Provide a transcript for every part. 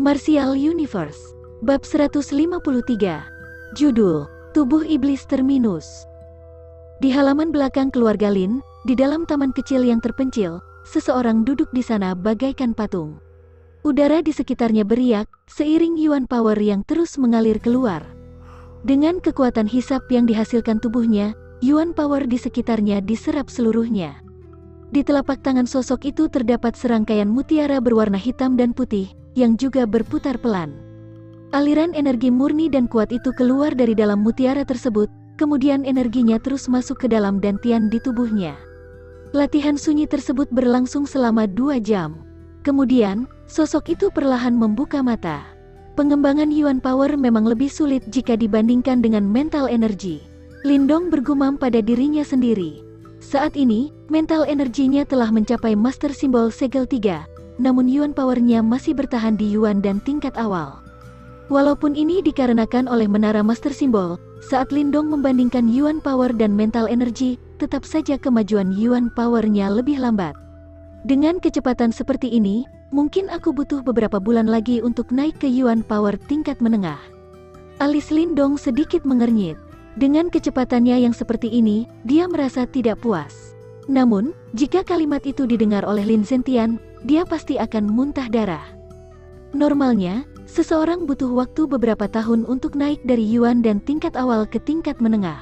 Martial Universe. Bab 153. Judul, Tubuh Iblis Terminus. Di halaman belakang keluarga Lin, di dalam taman kecil yang terpencil, seseorang duduk di sana bagaikan patung. Udara di sekitarnya beriak, seiring Yuan Power yang terus mengalir keluar. Dengan kekuatan hisap yang dihasilkan tubuhnya, Yuan Power di sekitarnya diserap seluruhnya. Di telapak tangan sosok itu terdapat serangkaian mutiara berwarna hitam dan putih, yang juga berputar pelan. Aliran energi murni dan kuat itu keluar dari dalam mutiara tersebut, kemudian energinya terus masuk ke dalam dantian di tubuhnya. Latihan sunyi tersebut berlangsung selama 2 jam. Kemudian, sosok itu perlahan membuka mata. Pengembangan Yuan Power memang lebih sulit jika dibandingkan dengan mental energi. Lindong bergumam pada dirinya sendiri. Saat ini, mental energinya telah mencapai Master Simbol Segel 3. Namun Yuan Power-nya masih bertahan di Yuan dan tingkat awal. Walaupun ini dikarenakan oleh menara Master Simbol, saat Lindong membandingkan Yuan Power dan mental energi, tetap saja kemajuan Yuan Power-nya lebih lambat. Dengan kecepatan seperti ini, mungkin aku butuh beberapa bulan lagi untuk naik ke Yuan Power tingkat menengah. Alis Lindong sedikit mengernyit. Dengan kecepatannya yang seperti ini, dia merasa tidak puas. Namun, jika kalimat itu didengar oleh Lin Zentian, dia pasti akan muntah darah. Normalnya, seseorang butuh waktu beberapa tahun untuk naik dari Yuan dan tingkat awal ke tingkat menengah.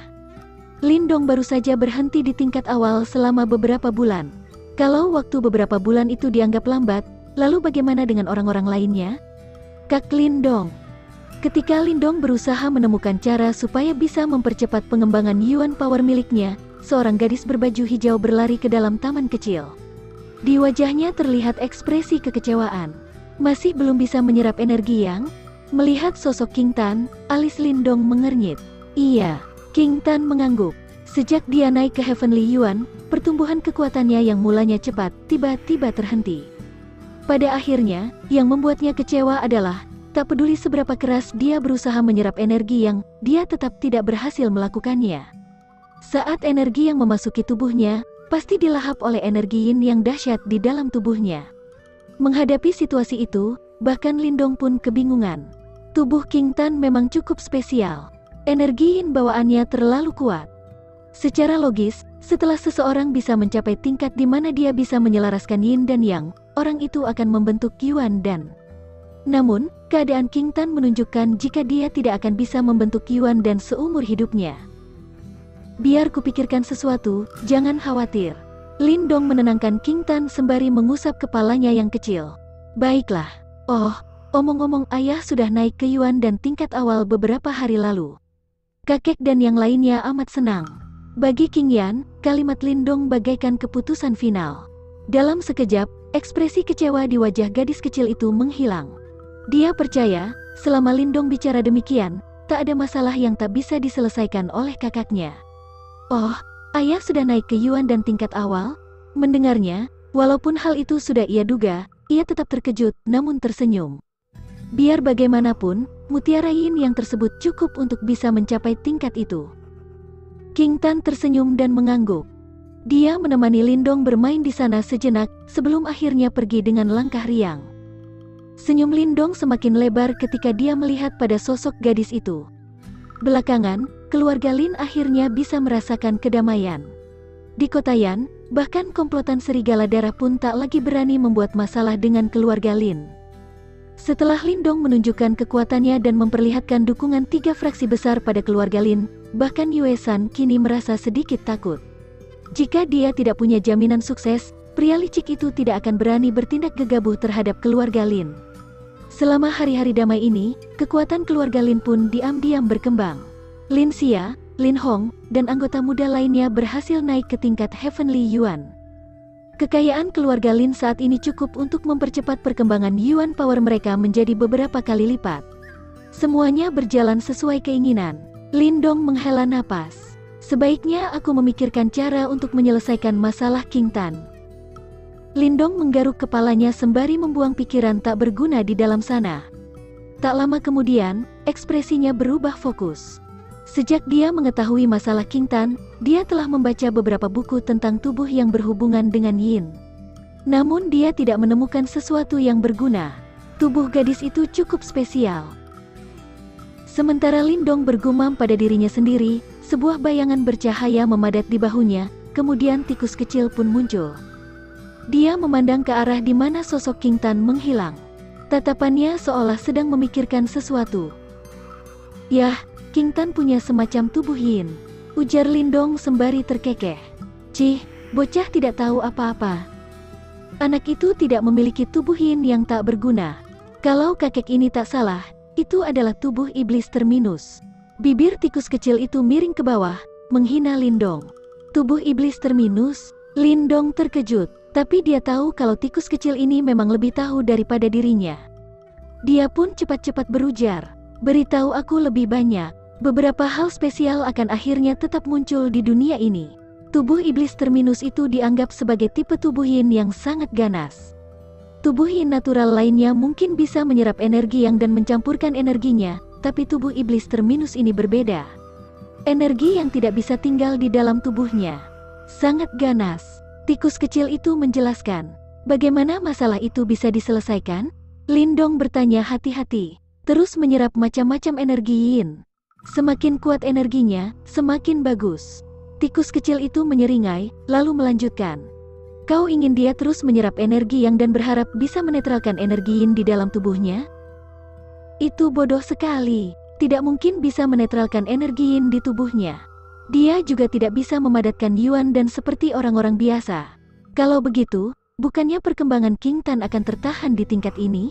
Lindong baru saja berhenti di tingkat awal selama beberapa bulan. Kalau waktu beberapa bulan itu dianggap lambat, lalu bagaimana dengan orang-orang lainnya? Kak Lindong. Ketika Lindong berusaha menemukan cara supaya bisa mempercepat pengembangan Yuan Power miliknya, seorang gadis berbaju hijau berlari ke dalam taman kecil. Di wajahnya terlihat ekspresi kekecewaan. Masih belum bisa menyerap energi yang? Melihat sosok King Tan, alis Lindong mengernyit. Iya, King Tan mengangguk. Sejak dia naik ke Heavenly Yuan, pertumbuhan kekuatannya yang mulanya cepat, tiba-tiba terhenti. Pada akhirnya, yang membuatnya kecewa adalah, tak peduli seberapa keras dia berusaha menyerap energi yang, dia tetap tidak berhasil melakukannya. Saat energi yang memasuki tubuhnya, pasti dilahap oleh energi yin yang dahsyat di dalam tubuhnya. Menghadapi situasi itu, bahkan Lindong pun kebingungan. Tubuh King Tan memang cukup spesial. Energi yin bawaannya terlalu kuat. Secara logis, setelah seseorang bisa mencapai tingkat di mana dia bisa menyelaraskan yin dan yang, orang itu akan membentuk Yuan dan. Namun, keadaan King Tan menunjukkan jika dia tidak akan bisa membentuk Yuan dan seumur hidupnya. Biar kupikirkan sesuatu, jangan khawatir. Lindong menenangkan King Tan sembari mengusap kepalanya yang kecil. Baiklah. Oh, omong-omong ayah sudah naik ke Yuan dan tingkat awal beberapa hari lalu. Kakek dan yang lainnya amat senang. Bagi King Yan, kalimat Lindong bagaikan keputusan final. Dalam sekejap, ekspresi kecewa di wajah gadis kecil itu menghilang. Dia percaya, selama Lindong bicara demikian, tak ada masalah yang tak bisa diselesaikan oleh kakaknya. Oh, ayah sudah naik ke Yuan dan tingkat awal? Mendengarnya, walaupun hal itu sudah ia duga, ia tetap terkejut namun tersenyum. Biar bagaimanapun, mutiara yin yang tersebut cukup untuk bisa mencapai tingkat itu. King Tan tersenyum dan mengangguk. Dia menemani Lindong bermain di sana sejenak, sebelum akhirnya pergi dengan langkah riang. Senyum Lindong semakin lebar ketika dia melihat pada sosok gadis itu. Belakangan, keluarga Lin akhirnya bisa merasakan kedamaian. Di kota Yan, bahkan komplotan serigala darah pun tak lagi berani membuat masalah dengan keluarga Lin. Setelah Lindong menunjukkan kekuatannya dan memperlihatkan dukungan 3 fraksi besar pada keluarga Lin, bahkan Yue San kini merasa sedikit takut. Jika dia tidak punya jaminan sukses, pria licik itu tidak akan berani bertindak gegabah terhadap keluarga Lin. Selama hari-hari damai ini, kekuatan keluarga Lin pun diam-diam berkembang. Lin Xia, Lin Hong, dan anggota muda lainnya berhasil naik ke tingkat Heavenly Yuan. Kekayaan keluarga Lin saat ini cukup untuk mempercepat perkembangan Yuan Power mereka menjadi beberapa kali lipat. Semuanya berjalan sesuai keinginan. Lindong menghela napas. Sebaiknya aku memikirkan cara untuk menyelesaikan masalah King Tan. Lindong menggaruk kepalanya sembari membuang pikiran tak berguna di dalam sana. Tak lama kemudian, ekspresinya berubah fokus. Sejak dia mengetahui masalah King Tan, dia telah membaca beberapa buku tentang tubuh yang berhubungan dengan yin. Namun dia tidak menemukan sesuatu yang berguna. Tubuh gadis itu cukup spesial. Sementara Lindong bergumam pada dirinya sendiri, sebuah bayangan bercahaya memadat di bahunya, kemudian tikus kecil pun muncul. Dia memandang ke arah di mana sosok King Tan menghilang. Tatapannya seolah sedang memikirkan sesuatu. Yah, King Tan punya semacam tubuh yin, ujar Lindong sembari terkekeh. Cih, bocah tidak tahu apa-apa. Anak itu tidak memiliki tubuh yin yang tak berguna. Kalau kakek ini tak salah, itu adalah tubuh iblis terminus. Bibir tikus kecil itu miring ke bawah, menghina Lindong. Tubuh iblis terminus? Lindong terkejut, tapi dia tahu kalau tikus kecil ini memang lebih tahu daripada dirinya. Dia pun cepat-cepat berujar, beritahu aku lebih banyak. Beberapa hal spesial akan akhirnya tetap muncul di dunia ini. Tubuh iblis terminus itu dianggap sebagai tipe tubuh yin yang sangat ganas. Tubuh yin natural lainnya mungkin bisa menyerap energi yang dan mencampurkan energinya, tapi tubuh iblis terminus ini berbeda. Energi yang tidak bisa tinggal di dalam tubuhnya. Sangat ganas. Tikus kecil itu menjelaskan. Bagaimana masalah itu bisa diselesaikan? Lindong bertanya hati-hati. Terus menyerap macam-macam energi yin. Semakin kuat energinya, semakin bagus. Tikus kecil itu menyeringai, lalu melanjutkan. Kau ingin dia terus menyerap energi yang dan berharap bisa menetralkan energi yin di dalam tubuhnya? Itu bodoh sekali. Tidak mungkin bisa menetralkan energi yin di tubuhnya. Dia juga tidak bisa memadatkan yuan dan seperti orang-orang biasa. Kalau begitu, bukannya perkembangan King Tan akan tertahan di tingkat ini?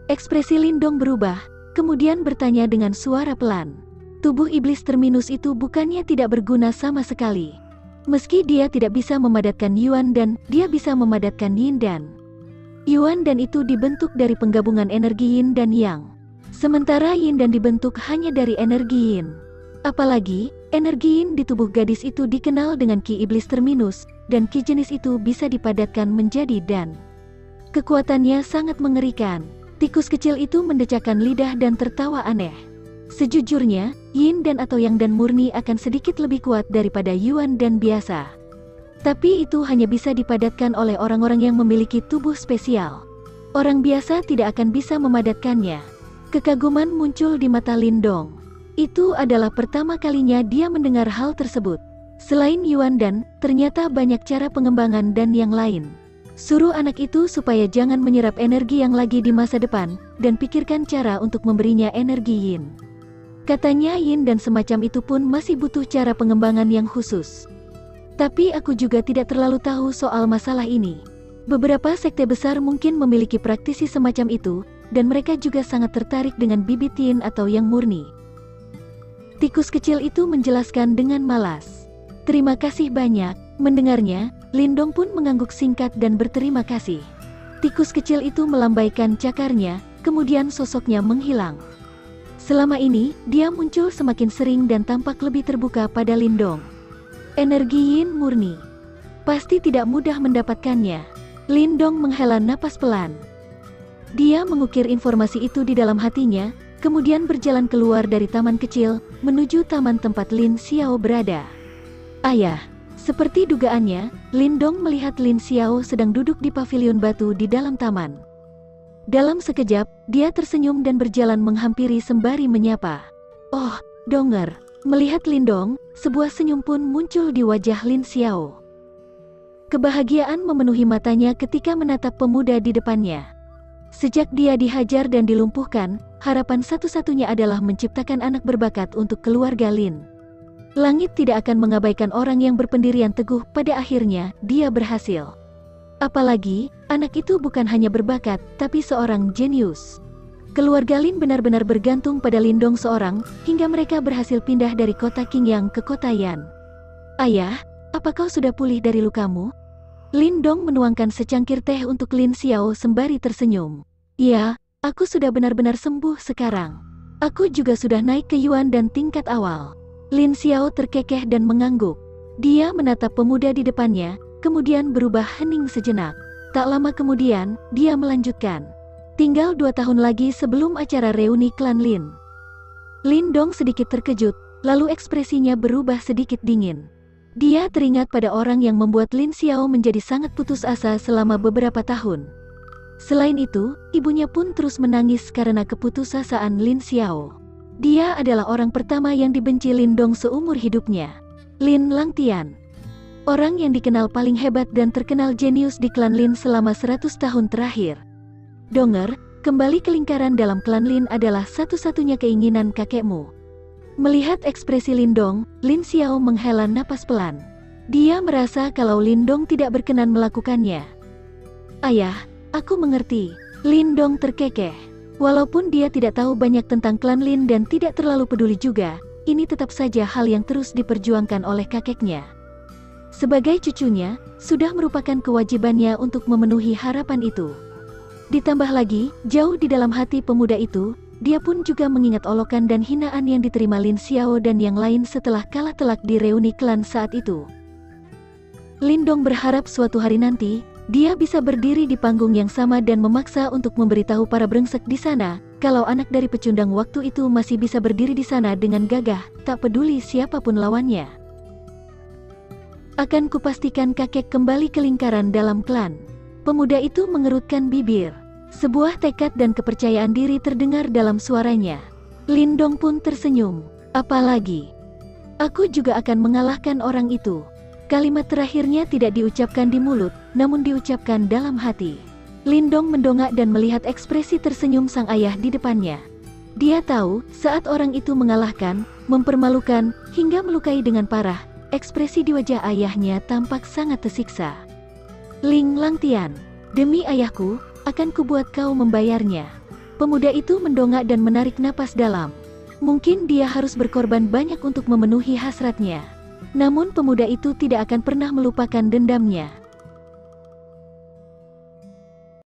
Ekspresi Lindong berubah, kemudian bertanya dengan suara pelan. Tubuh iblis terminus itu bukannya tidak berguna sama sekali. Meski dia tidak bisa memadatkan yuan dan, dia bisa memadatkan yin dan. Yuan dan itu dibentuk dari penggabungan energi yin dan yang. Sementara yin dan dibentuk hanya dari energi yin. Apalagi, energi yin di tubuh gadis itu dikenal dengan ki iblis terminus, dan ki jenis itu bisa dipadatkan menjadi dan. Kekuatannya sangat mengerikan. Tikus kecil itu mendecakkan lidah dan tertawa aneh. Sejujurnya, yin dan atau yang dan murni akan sedikit lebih kuat daripada yuan dan biasa. Tapi itu hanya bisa dipadatkan oleh orang-orang yang memiliki tubuh spesial. Orang biasa tidak akan bisa memadatkannya. Kekaguman muncul di mata Lindong. Itu adalah pertama kalinya dia mendengar hal tersebut. Selain yuan dan, ternyata banyak cara pengembangan dan yang lain. Suruh anak itu supaya jangan menyerap energi yang lagi di masa depan, dan pikirkan cara untuk memberinya energi yin. Katanya yin dan semacam itu pun masih butuh cara pengembangan yang khusus. Tapi aku juga tidak terlalu tahu soal masalah ini. Beberapa sekte besar mungkin memiliki praktisi semacam itu, dan mereka juga sangat tertarik dengan bibit yin atau yang murni. Tikus kecil itu menjelaskan dengan malas. Terima kasih banyak. Mendengarnya, Lindong pun mengangguk singkat dan berterima kasih. Tikus kecil itu melambaikan cakarnya, kemudian sosoknya menghilang. Selama ini, dia muncul semakin sering dan tampak lebih terbuka pada Lindong. Energi yin murni. Pasti tidak mudah mendapatkannya. Lindong menghela napas pelan. Dia mengukir informasi itu di dalam hatinya, kemudian berjalan keluar dari taman kecil, menuju taman tempat Lin Xiao berada. Ayah, seperti dugaannya, Lindong melihat Lin Xiao sedang duduk di pavilion batu di dalam taman. Dalam sekejap, dia tersenyum dan berjalan menghampiri sembari menyapa. Oh, Donger. Melihat Lindong, sebuah senyum pun muncul di wajah Lin Xiao. Kebahagiaan memenuhi matanya ketika menatap pemuda di depannya. Sejak dia dihajar dan dilumpuhkan, harapan satu-satunya adalah menciptakan anak berbakat untuk keluarga Lin. Langit tidak akan mengabaikan orang yang berpendirian teguh. Pada akhirnya, dia berhasil. Apalagi, anak itu bukan hanya berbakat, tapi seorang jenius. Keluarga Lin benar-benar bergantung pada Lindong seorang, hingga mereka berhasil pindah dari kota Qingyang ke kota Yan. Ayah, apa kau sudah pulih dari lukamu? Lindong menuangkan secangkir teh untuk Lin Xiao sembari tersenyum. Iya, aku sudah benar-benar sembuh sekarang. Aku juga sudah naik ke yuan dan tingkat awal. Lin Xiao terkekeh dan mengangguk. Dia menatap pemuda di depannya, kemudian berubah hening sejenak. Tak lama kemudian, dia melanjutkan. Tinggal 2 tahun lagi sebelum acara reuni klan Lin. Lindong sedikit terkejut, lalu ekspresinya berubah sedikit dingin. Dia teringat pada orang yang membuat Lin Xiao menjadi sangat putus asa selama beberapa tahun. Selain itu, ibunya pun terus menangis karena keputusasaan Lin Xiao. Dia adalah orang pertama yang dibenci Lin Dong seumur hidupnya. Lin Langtian, orang yang dikenal paling hebat dan terkenal jenius di klan Lin selama 100 tahun terakhir. Donger, kembali ke lingkaran dalam klan Lin adalah satu-satunya keinginan kakekmu. Melihat ekspresi Lin Dong, Lin Xiao menghela napas pelan. Dia merasa kalau Lin Dong tidak berkenan melakukannya. Ayah, aku mengerti. Lin Dong terkekeh. Walaupun dia tidak tahu banyak tentang klan Lin dan tidak terlalu peduli juga, ini tetap saja hal yang terus diperjuangkan oleh kakeknya. Sebagai cucunya, sudah merupakan kewajibannya untuk memenuhi harapan itu. Ditambah lagi, jauh di dalam hati pemuda itu, dia pun juga mengingat olokan dan hinaan yang diterima Lin Xiao dan yang lain setelah kalah telak di reuni klan saat itu. Lin Dong berharap suatu hari nanti, dia bisa berdiri di panggung yang sama dan memaksa untuk memberitahu para brengsek di sana, kalau anak dari pecundang waktu itu masih bisa berdiri di sana dengan gagah, tak peduli siapapun lawannya. Akan kupastikan kakek kembali ke lingkaran dalam klan. Pemuda itu mengerutkan bibir. Sebuah tekad dan kepercayaan diri terdengar dalam suaranya. Lin Dong pun tersenyum. Apalagi, aku juga akan mengalahkan orang itu. Kalimat terakhirnya tidak diucapkan di mulut, namun diucapkan dalam hati. Lin Dong mendongak dan melihat ekspresi tersenyum sang ayah di depannya. Dia tahu, saat orang itu mengalahkan, mempermalukan, hingga melukai dengan parah, ekspresi di wajah ayahnya tampak sangat tersiksa. Ling Langtian, demi ayahku, akan kubuat kau membayarnya. Pemuda itu mendongak dan menarik napas dalam. Mungkin dia harus berkorban banyak untuk memenuhi hasratnya. Namun pemuda itu tidak akan pernah melupakan dendamnya.